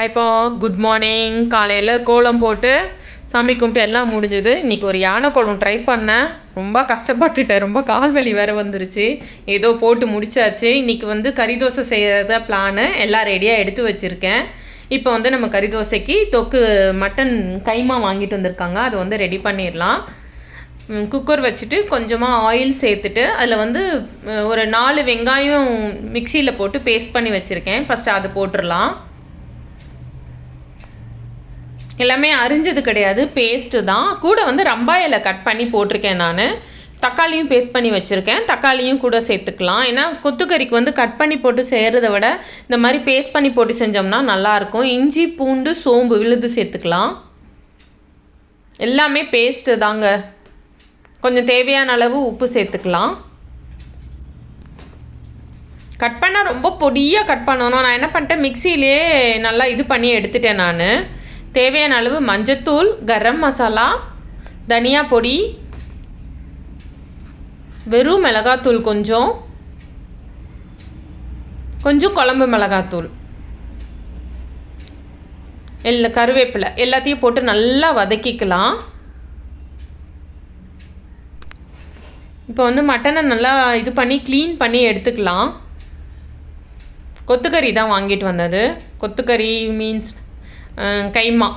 இப்போ good morning. காலையில் கோலம் போட்டு சாமி கும்பிட்டு எல்லாம் முடிஞ்சுது. இன்றைக்கி ஒரு யானை கோலம் ட்ரை பண்ணேன். ரொம்ப கஷ்டப்பட்டுட்டேன். ரொம்ப கால் வலி வேறு வந்துருச்சு. ஏதோ போட்டு முடிச்சாச்சு. இன்றைக்கி கறி தோசை செய்கிறத பிளானு எல்லாம் ரெடியாக எடுத்து வச்சுருக்கேன். இப்போ நம்ம கறி தோசைக்கு தொக்கு மட்டன் கைமா வாங்கிட்டு வந்திருக்காங்க. அதை ரெடி பண்ணிடலாம். குக்கர் வச்சுட்டு கொஞ்சமாக ஆயில் சேர்த்துட்டு அதில் ஒரு 4 வெங்காயம் மிக்சியில் போட்டு பேஸ்ட் பண்ணி வச்சுருக்கேன். ஃபஸ்ட்டு அது போட்டுடலாம். எல்லாமே அரிஞ்சது கிடையாது, பேஸ்ட்டு தான். கூட ரம்பாயில கட் பண்ணி போட்டிருக்கேன். நான் தக்காளியும் பேஸ்ட் பண்ணி வச்சுருக்கேன். தக்காளியும் கூட சேர்த்துக்கலாம். ஏன்னா கொத்துக்கறிக்கு கட் பண்ணி போட்டு செய்கிறத விட இந்த மாதிரி பேஸ்ட் பண்ணி போட்டு செஞ்சோம்னா நல்லாயிருக்கும். இஞ்சி பூண்டு சோம்பு விழுது சேர்த்துக்கலாம். எல்லாமே பேஸ்ட்டு தாங்க. கொஞ்சம் தேவையான அளவு உப்பு சேர்த்துக்கலாம். கட் பண்ணால் ரொம்ப பொடியாக கட் பண்ணணும். நான் என்ன பண்ணிட்டேன், மிக்சியிலே நல்லா இது பண்ணி எடுத்துட்டேன். நான் தேவையான அளவு மஞ்சத்தூள், கரம் மசாலா, தனியா பொடி, வெறும் மிளகாத்தூள், கொஞ்சம் குழம்பு மிளகாத்தூள், கருவேப்பிலை எல்லாத்தையும் போட்டு நல்லா வதக்கிக்கலாம். இப்போ மட்டனை நல்லா இது பண்ணி க்ளீன் பண்ணி எடுத்துக்கலாம். கொத்துக்கறி தான் வாங்கிட்டு வந்தது. கொத்துக்கறி மீன்ஸ் கைமா.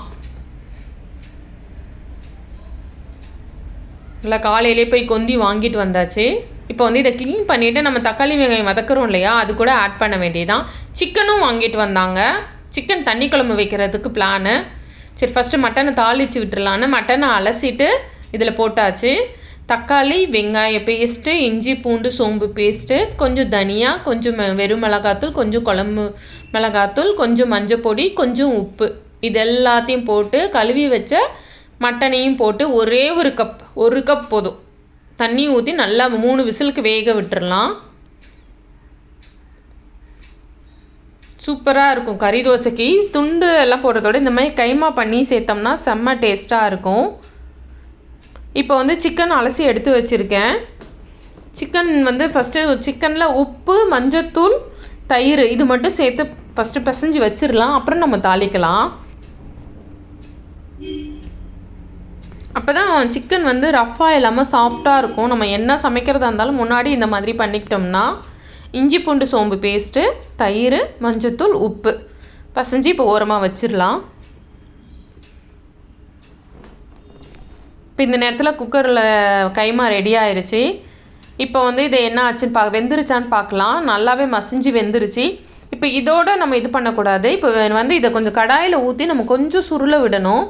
நல்லா காலையிலே போய் கொந்தி வாங்கிட்டு வந்தாச்சு. இப்போ இதை க்ளீன் பண்ணிவிட்டு நம்ம தக்காளி வெங்காயம் வதக்குறோம் இல்லையா, அது கூட ஆட் பண்ண வேண்டியதான். சிக்கனும் வாங்கிட்டு வந்தாங்க. சிக்கன் தண்ணி குழம்பு வைக்கிறதுக்கு பிளானு. சரி, ஃபஸ்ட்டு மட்டனை தாளித்து விட்டுடலான்னு மட்டனை அலசிட்டு இதில் போட்டாச்சு. தக்காளி வெங்காய பேஸ்ட்டு, இஞ்சி பூண்டு சோம்பு பேஸ்ட்டு, கொஞ்சம் தனியா, கொஞ்சம் வெறும் மிளகாத்தூள், கொஞ்சம் குழம்பு மிளகாத்தூள், கொஞ்சம் மஞ்சள் பொடி, கொஞ்சம் உப்பு, இது எல்லாத்தையும் போட்டு கழுவி வச்ச மட்டனையும் போட்டு ஒரு கப் போதும் தண்ணி ஊற்றி நல்லா 3 விசிலுக்கு வேக விட்டுறலாம். சூப்பராக இருக்கும். கறி தோசைக்கு துண்டு எல்லாம் போடுறதோட இந்த மாதிரி கைமா பண்ணி சேர்த்தோம்னா செம்ம டேஸ்ட்டாக இருக்கும். இப்போ சிக்கன் அலசி எடுத்து வச்சுருக்கேன். சிக்கன் ஃபஸ்ட்டு சிக்கனில் உப்பு, மஞ்சத்தூள், தயிர் இது மட்டும் சேர்த்து ஃபஸ்ட்டு பிசைஞ்சு வச்சிடலாம். அப்புறம் நம்ம தாளிக்கலாம். அப்போ தான் சிக்கன் ரஃப்பாக இல்லாமல் சாஃப்டாக இருக்கும். நம்ம என்ன சமைக்கிறதா இருந்தாலும் முன்னாடி இந்த மாதிரி பண்ணிக்கிட்டோம்னா இஞ்சி பூண்டு சோம்பு பேஸ்ட்டு, தயிர், மஞ்சத்தூள், உப்பு பசைஞ்சு இப்போ ஓரமாக வச்சிடலாம். இப்போ இந்த நேரத்தில் குக்கரில் கைமா ரெடி ஆயிடுச்சு. இப்போ இதை என்ன ஆச்சுன்னு வெந்துருச்சான்னு பார்க்கலாம். நல்லாவே மசிஞ்சு வெந்துருச்சு. இப்போ இதோடு நம்ம இது பண்ணக்கூடாது. இப்போ இதை கொஞ்சம் கடாயில் ஊற்றி நம்ம கொஞ்சம் சுருள விடணும்.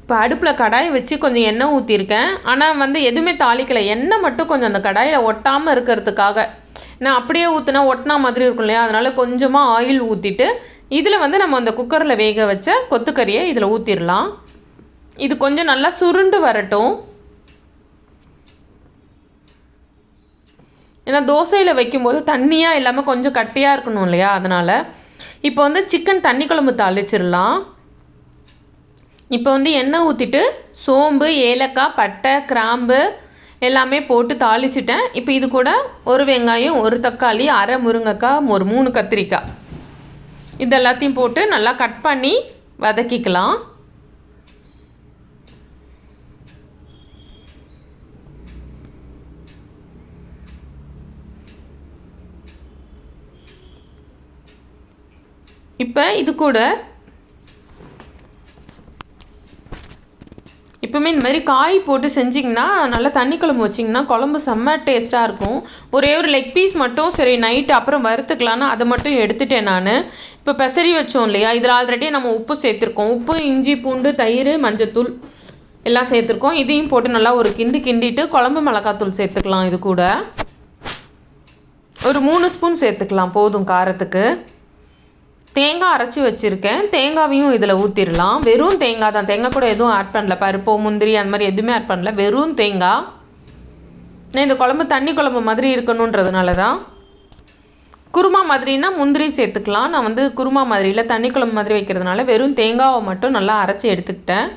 இப்போ அடுப்பில் கடாயை வச்சு கொஞ்சம் எண்ணெய் ஊற்றிருக்கேன். ஆனால் எதுவுமே தாளிக்கலை. எண்ணெய் மட்டும் கொஞ்சம் அந்த கடாயில் ஒட்டாமல் இருக்கிறதுக்காக. நான் அப்படியே ஊற்றினா ஒட்டினா மாதிரி இருக்கும் இல்லையா, அதனால் கொஞ்சமாக ஆயில் ஊற்றிட்டு இதில் நம்ம அந்த குக்கரில் வேக வச்ச கொத்துக்கறியை இதில் ஊற்றிடலாம். இது கொஞ்சம் நல்லா சுருண்டு வரட்டும். ஏன்னா தோசையில் வைக்கும்போது தண்ணியாக இல்லாமல் கொஞ்சம் கட்டியாக இருக்கணும் இல்லையா, அதனால். இப்போ சிக்கன் தண்ணி குழம்பு தாளிச்சிடலாம். இப்போ எண்ணெய் ஊற்றிட்டு சோம்பு, ஏலக்காய், பட்டை, கிராம்பு எல்லாமே போட்டு தாளிச்சிட்டேன். இப்போ இது கூட ஒரு வெங்காயம், ஒரு தக்காளி, அரை முருங்கைக்காய், ஒரு 3 கத்திரிக்காய் இது எல்லாத்தையும் போட்டு நல்லா கட் பண்ணி வதக்கிக்கலாம். இப்போ இது கூட இப்போவுமே இந்த மாதிரி காய் போட்டு செஞ்சிங்கன்னா நல்லா தண்ணி குழம்பு வச்சிங்கன்னா குழம்பு செம்ம டேஸ்ட்டாக இருக்கும். ஒரே ஒரு லெக் பீஸ் மட்டும் சரி நைட்டு அப்புறம் வறுத்துக்கலான்னு அதை மட்டும் எடுத்துட்டேன் நான். இப்போ பெசரி வச்சோம் இல்லையா, இதில் ஆல்ரெடி நம்ம உப்பு சேர்த்துருக்கோம். உப்பு, இஞ்சி பூண்டு, தயிர், மஞ்சத்தூள் எல்லாம் சேர்த்துருக்கோம். இதையும் போட்டு நல்லா ஒரு கிண்டிட்டு குழம்பு மிளகாத்தூள் சேர்த்துக்கலாம். இது கூட ஒரு 3 ஸ்பூன் சேர்த்துக்கலாம், போதும் காரத்துக்கு. தேங்காய் அரைச்சி வச்சுருக்கேன். தேங்காவையும் இதில் ஊற்றிடலாம். வெறும் தேங்காய் தான். தேங்காய் கூட எதுவும் ஆட் பண்ணல. பருப்போ முந்திரி அந்த மாதிரி எதுவுமே ஆட் பண்ணல. வெறும் தேங்காய். நான் இந்த குழம்பு தண்ணி குழம்பு மாதிரி இருக்கணுன்றதுனால தான். குருமா மாதிரினா முந்திரி சேர்த்துக்கலாம். நான் குருமா மாதிரியில் தண்ணி குழம்பு மாதிரி வைக்கிறதுனால வெறும் தேங்காவை மட்டும் நல்லா அரைச்சி எடுத்துக்கிட்டேன்.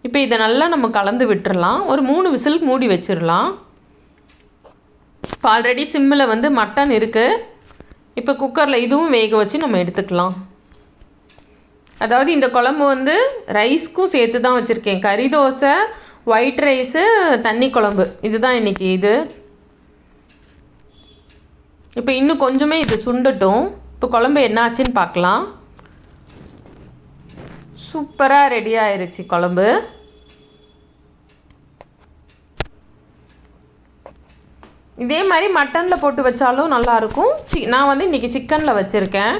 இப்போ இதை நல்லா நம்ம கலந்து விட்டுறலாம். ஒரு 3 விசில் மூடி வச்சிடலாம். இப்போ ஆல்ரெடி சிம்மில் மட்டன் இருக்குது. இப்போ குக்கரில் இதுவும் வேக வச்சு நம்ம எடுத்துக்கலாம். அதாவது இந்த குழம்பு வந்து ரைஸ்க்கும் சேர்த்து தான் வச்சுருக்கேன். கறி தோசை, ஒயிட் ரைஸு, தண்ணி குழம்பு, இதுதான் இன்றைக்கி இது. இப்போ இன்னும் கொஞ்சமே இது சுண்டட்டும். இப்போ குழம்பு என்னாச்சுன்னு பார்க்கலாம். சூப்பராக ரெடி ஆயிருச்சு குழம்பு. இதே மாதிரி மட்டனில் போட்டு வச்சாலும் நல்லாயிருக்கும். நான் வந்து இன்றைக்கி சிக்கனில் வச்சுருக்கேன்.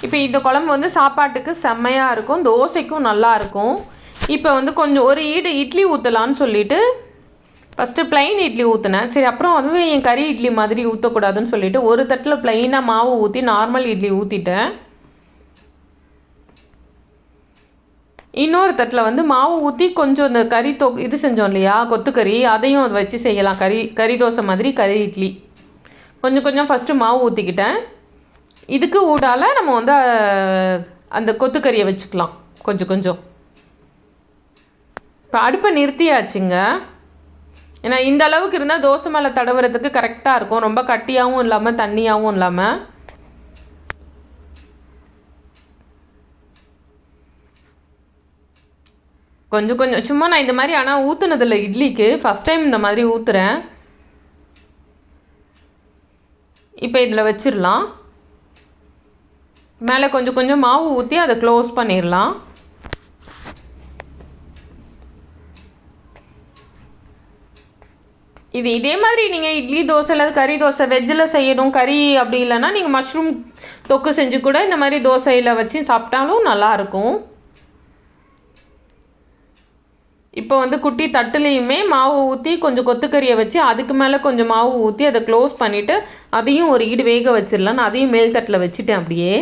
இப்போ இந்த குழம்பு வந்து சாப்பாட்டுக்கு செம்மையாக இருக்கும், தோசைக்கும் நல்லாயிருக்கும். இப்போ வந்து கொஞ்சம் ஒரு ஈடு இட்லி ஊற்றலான்னு சொல்லிவிட்டு ஃபஸ்ட்டு ப்ளைன் இட்லி ஊற்றினேன். சரி, அப்புறம் அதுவே என் கறி இட்லி மாதிரி ஊற்றக்கூடாதுன்னு சொல்லிவிட்டு ஒரு தட்டில் ப்ளைனாக மாவு ஊற்றி நார்மல் இட்லி ஊற்றிட்டேன். இன்னொரு தட்டில் வந்து மாவு ஊற்றி கொஞ்சம் இந்த கறி இது செஞ்சோம் இல்லையா, கொத்துக்கறி, அதையும் அதை வச்சு செய்யலாம். கறி தோசை மாதிரி கறி இட்லி. கொஞ்சம் கொஞ்சம் ஃபஸ்ட்டு மாவு ஊற்றிக்கிட்டேன். இதுக்கு ஊடால நம்ம வந்து அந்த கொத்துக்கறியை வச்சுக்கலாம் கொஞ்சம் கொஞ்சம். இப்போ அடுப்பை நிறுத்தியாச்சுங்க. ஏன்னா இந்த அளவுக்கு இருந்தால் தோசை மேலே தடவுறதுக்கு கரெக்டாக இருக்கும். ரொம்ப கட்டியாகவும் இல்லாமல் தண்ணியாகவும் இல்லாமல். கொஞ்சம் கொஞ்சம் சும்மா நான் இந்த மாதிரி ஆனால் ஊற்றுனதில்லை இட்லிக்கு, ஃபஸ்ட் டைம் இந்த மாதிரி ஊற்றுறேன். இப்போ இதில் வச்சிடலாம். மேலே கொஞ்சம் கொஞ்சம் மாவு ஊற்றி அதை க்ளோஸ் பண்ணிடலாம். இது இதே மாதிரி நீங்கள் இட்லி தோசை இல்லை கறி தோசை வெஜ்ஜில் செய்யணும், கறி அப்படி இல்லைன்னா நீங்கள் மஷ்ரூம் தொக்கு செஞ்சு கூட இந்த மாதிரி தோசையில் வச்சு சாப்பிட்டாலும் நல்லாயிருக்கும். இப்போ வந்து குட்டி தட்டுலேயுமே மாவு ஊற்றி கொஞ்சம் கொத்துக்கறியை வச்சு அதுக்கு மேலே கொஞ்சம் மாவு ஊற்றி அதை க்ளோஸ் பண்ணிவிட்டு அதையும் ஒரு ஈடு வேக வச்சிடலாம். நான் அதையும் மேல் தட்டில் வச்சுட்டேன் அப்படியே.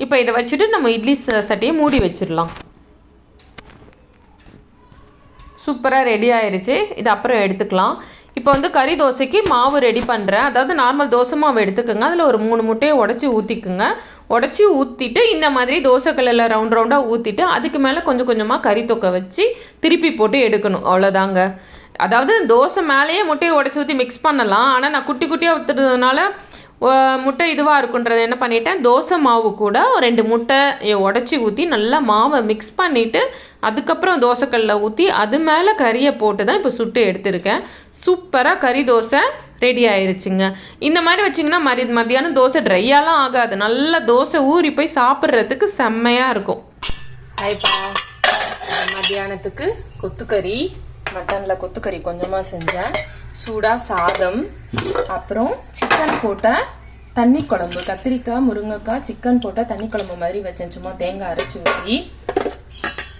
இப்போ இதை வச்சுட்டு நம்ம இட்லி சட்டியை மூடி வச்சிடலாம். சூப்பராக ரெடி ஆயிடுச்சு. இது அப்புறம் எடுத்துக்கலாம். இப்போ வந்து கறி தோசைக்கு மாவு ரெடி பண்ணுறேன். அதாவது நார்மல் தோசை மாவு எடுத்துக்கோங்க. அதில் ஒரு 3 முட்டையை உடச்சி ஊற்றிக்குங்க. உடச்சி ஊற்றிட்டு இந்த மாதிரி தோசைக்கல்லில் ரவுண்ட் ரவுண்டாக ஊற்றிட்டு அதுக்கு மேலே கொஞ்சம் கொஞ்சமாக கறி தொக்கை வச்சு திருப்பி போட்டு எடுக்கணும். அவ்வளோதாங்க. அதாவது தோசை மேலேயே முட்டையை உடச்சி ஊற்றி மிக்ஸ் பண்ணலாம். ஆனால் நான் குட்டி குட்டியாக ஊற்றுறதுனால முட்டை இதுவாக இருக்குன்றது என்ன பண்ணிட்டேன், தோசை மாவு கூட 2 முட்டையை உடச்சி ஊற்றி நல்லா மாவை மிக்ஸ் பண்ணிவிட்டு அதுக்கப்புறம் தோசைக்கல்லில் ஊற்றி அது மேலே கறியை போட்டு தான் இப்போ சுட்டு எடுத்திருக்கேன். சூப்பராக கறி தோசை ரெடி ஆயிடுச்சுங்க. இந்த மாதிரி வச்சிங்கன்னா மத்தியானம் தோசை ட்ரையாலாம் ஆகாது. நல்லா தோசை ஊறி போய் சாப்பிட்றதுக்கு செம்மையாக இருக்கும். இப்போ மத்தியானத்துக்கு கொத்துக்கறி, மட்டனில் கொத்துக்கறி கொஞ்சமாக செஞ்சேன். சூடாக சாதம், அப்புறம் சிக்கன் போட்ட தண்ணி குழம்பு, கத்திரிக்காய் முருங்கைக்காய் சிக்கன் போட்ட தண்ணி குழம்பு மாதிரி வச்சேன், சும்மா தேங்காய் அரைச்சி ஊற்றி.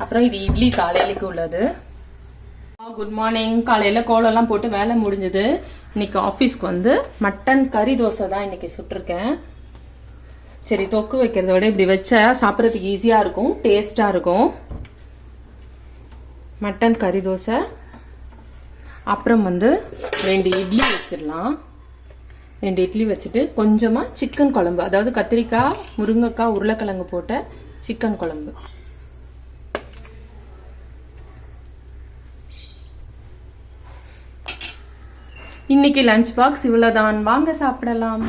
அப்புறம் இது இட்லி காலையிலுக்கு உள்ளது. Good morning. காலையில் கோலம்லாம் போட்டு வேலை முடிஞ்சது. இன்னைக்கு ஆஃபீஸ்க்கு வந்து மட்டன் கறி தோசை தான் இன்னைக்கு சுட்டிருக்கேன். சரி, தொக்கு வைக்கிறத விட இப்படி வச்சா சாப்பிட்றதுக்கு ஈஸியாக இருக்கும், டேஸ்டாக இருக்கும். மட்டன் கறி தோசை. அப்புறம் வந்து 2 இட்லி வச்சிடலாம். 2 இட்லி வச்சுட்டு கொஞ்சமாக சிக்கன் குழம்பு, அதாவது கத்திரிக்காய் முருங்கைக்காய் உருளைக்கிழங்கு போட்ட சிக்கன் குழம்பு. இன்னைக்கு லஞ்ச் பாக்ஸ் இவ்வளோதான். வாங்க சாப்பிடலாம்.